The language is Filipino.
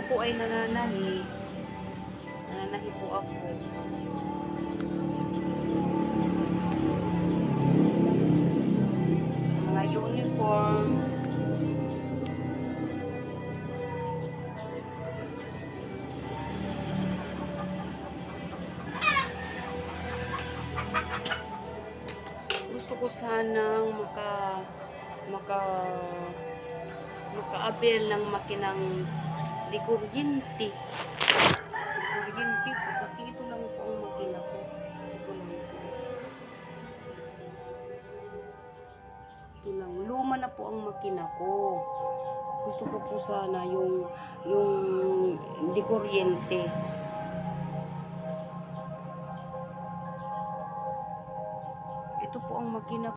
po ay nananahi po ako. Mga uniform. Gusto ko sanang maka-avail ng makinang di kuryente. Kuryente po kasi ito lang po ang makina ko. Ito lang po. Ito lang. Luma na po ang makina ko. Gusto ko po sana yung di kuryente. Ito po ang makina ko.